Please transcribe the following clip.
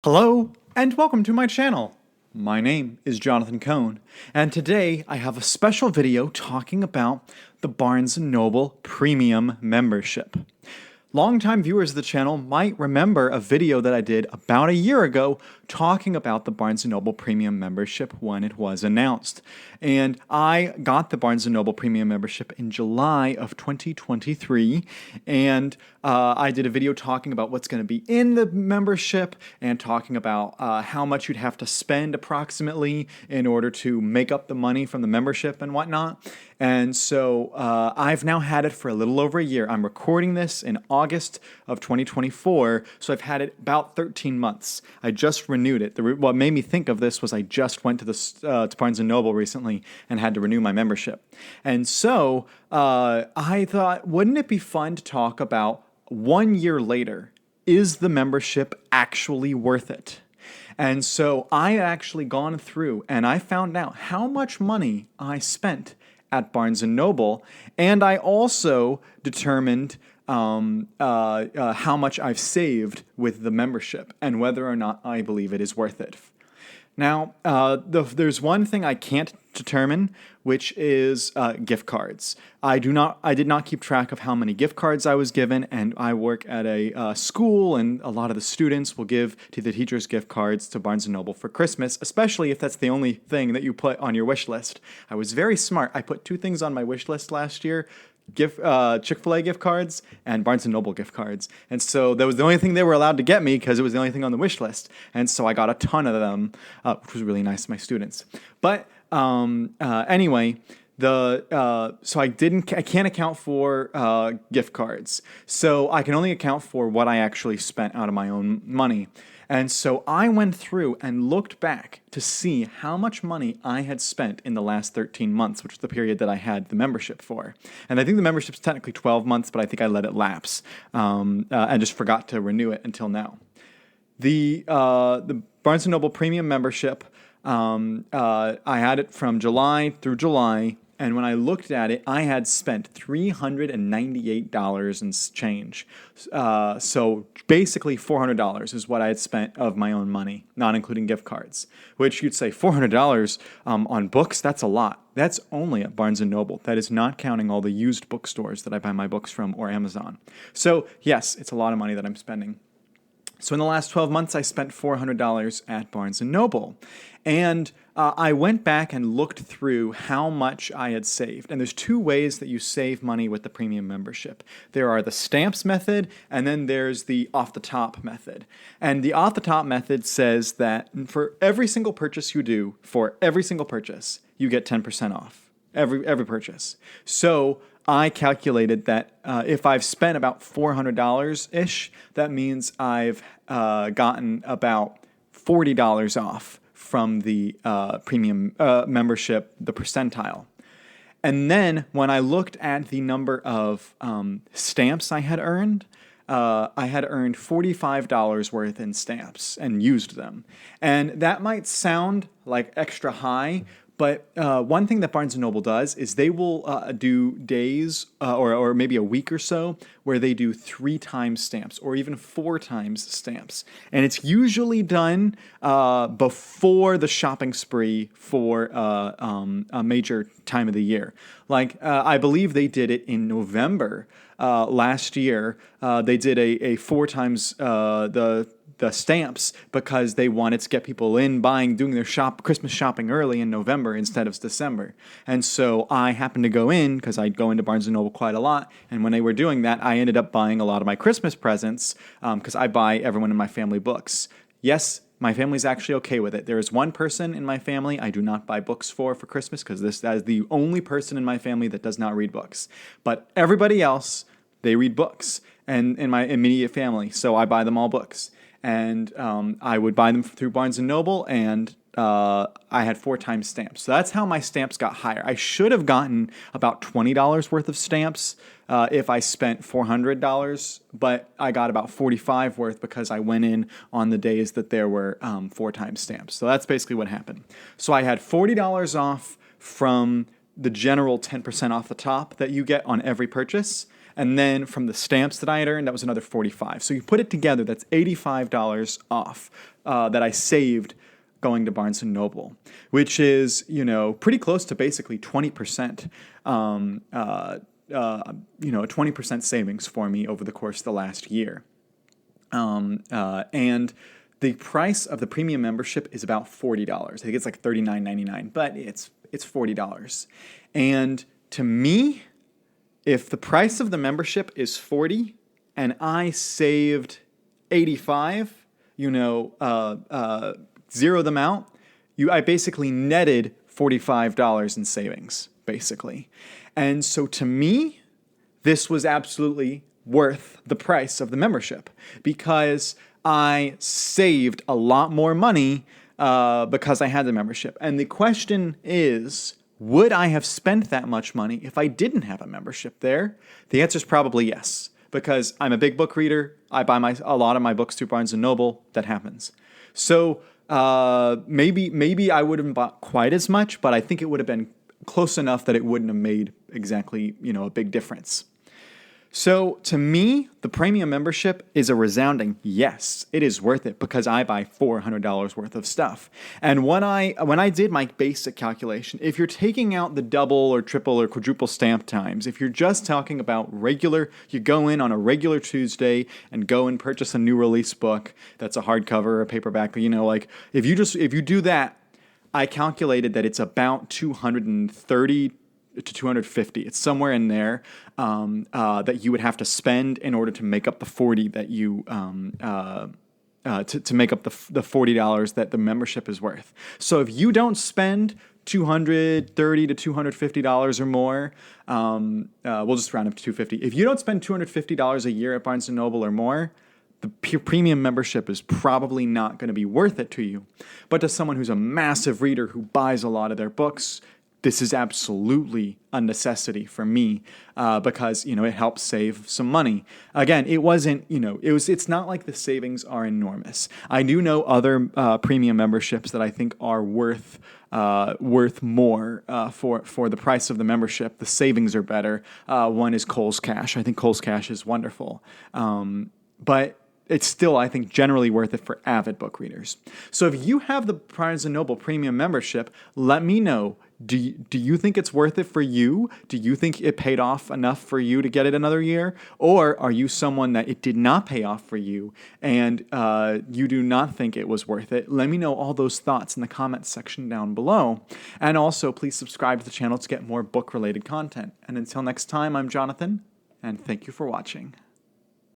Hello, and welcome to my channel. My name is Jonathan Cohn, and today I have a special video talking about the Barnes & Noble Premium membership. Longtime viewers of the channel might remember a video that I did about a year ago talking about the Barnes & Noble Premium membership when it was announced. And I got the Barnes & Noble Premium membership in July of 2023, and I did a video talking about what's going to be in the membership and talking about how much you'd have to spend approximately in order to make up the money from the membership and whatnot. And so I've now had it for a little over a year. I'm recording this in August of 2024, so I've had it about 13 months. I just renewed it. What made me think of this was I just went to Barnes & Noble recently and had to renew my membership. And so I thought, wouldn't it be fun to talk about 1 year later, is the membership actually worth it? And so I actually gone through and I found out how much money I spent at Barnes & Noble, and I also determined how much I've saved with the membership and whether or not I believe it is worth it. Now, there's one thing I can't determine, which is gift cards. I did not keep track of how many gift cards I was given, and I work at a school, and a lot of the students will give to the teachers gift cards to Barnes & Noble for Christmas, especially if that's the only thing that you put on your wish list. I was very smart. I put two things on my wish list last year: Chick-fil-A gift cards and Barnes & Noble gift cards. And so that was the only thing they were allowed to get me because it was the only thing on the wish list. And so I got a ton of them, which was really nice to my students. But anyway, so I can't account for gift cards. So I can only account for what I actually spent out of my own money. And so I went through and looked back to see how much money I had spent in the last 13 months, which was the period that I had the membership for. And I think the membership's technically 12 months, but I think I let it lapse and just forgot to renew it until now. The Barnes & Noble Premium membership, I had it from July through July, and when I looked at it, I had spent $398 and change. So basically $400 is what I had spent of my own money, not including gift cards. Which you'd say $400 on books, that's a lot. That's only at Barnes & Noble. That is not counting all the used bookstores that I buy my books from or Amazon. So yes, it's a lot of money that I'm spending. So in the last 12 months, I spent $400 at Barnes & Noble. And I went back and looked through how much I had saved. And there's two ways that you save money with the premium membership. There are the stamps method, and then there's the off-the-top method. And the off-the-top method says that for every single purchase you do, for every single purchase, you get 10% off. Every purchase. So I calculated that if I've spent about $400-ish, that means I've gotten about $40 off from the premium membership, the percentile. And then when I looked at the number of stamps I had earned $45 worth in stamps and used them. And that might sound like extra high, but one thing that Barnes & Noble does is they will do days or maybe a week or so where they do 3 times stamps or even 4 times stamps. And it's usually done before the shopping spree for a major time of the year. Like I believe they did it in November last year. They did a 4 times the stamps because they wanted to get people in doing their Christmas shopping early in November instead of December. And so I happened to go in because I go into Barnes & Noble quite a lot. And when they were doing that, I ended up buying a lot of my Christmas presents because I buy everyone in my family books. Yes, my family's actually okay with it. There is one person in my family I do not buy books for Christmas because that is the only person in my family that does not read books. But everybody else, they read books and in my immediate family. So I buy them all books. And I would buy them through Barnes & Noble, and I had 4 times stamps. So that's how my stamps got higher. I should have gotten about $20 worth of stamps if I spent $400, but I got about $45 worth because I went in on the days that there were 4 times stamps. So that's basically what happened. So I had $40 off from the general 10% off the top that you get on every purchase. And then from the stamps that I had earned, that was another $45. So you put it together, that's $85 off that I saved going to Barnes & Noble, which is, pretty close to basically 20%, 20% savings for me over the course of the last year. And the price of the premium membership is about $40. I think it's like $39.99, but it's $40. And to me, if the price of the membership is $40 and I saved $85, zero them out, I basically netted $45 in savings, basically. And so to me, this was absolutely worth the price of the membership because I saved a lot more money because I had the membership. And the question is, would I have spent that much money if I didn't have a membership there? The answer is probably yes, because I'm a big book reader. I buy a lot of my books through Barnes & Noble. That happens. So maybe I wouldn't have bought quite as much, but I think it would have been close enough that it wouldn't have made exactly, a big difference. So to me, the premium membership is a resounding yes. It is worth it because I buy $400 worth of stuff. And when I did my basic calculation, if you're taking out the double or triple or quadruple stamp times, if you're just talking about regular, you go in on a regular Tuesday and go and purchase a new release book that's a hardcover or a paperback, if you do that, I calculated that it's about $230 to $250. It's somewhere in there that you would have to spend in order to make up the $40 that you to make up the $40 that the membership is worth. So if you don't spend $230 to $250 or more, we'll just round up to $250. If you don't spend $250 a year at Barnes & Noble or more, the premium membership is probably not going to be worth it to you. But to someone who's a massive reader who buys a lot of their books, this is absolutely a necessity for me because it helps save some money. Again, it wasn't it's not like the savings are enormous. I do know other premium memberships that I think are worth more for the price of the membership. The savings are better. One is Kohl's Cash. I think Kohl's Cash is wonderful, but it's still, I think, generally worth it for avid book readers. So if you have the Barnes & Noble premium membership, let me know. Do you think it's worth it for you? Do you think it paid off enough for you to get it another year? Or are you someone that it did not pay off for you and you do not think it was worth it? Let me know all those thoughts in the comments section down below. And also, please subscribe to the channel to get more book-related content. And until next time, I'm Jonathan, and thank you for watching.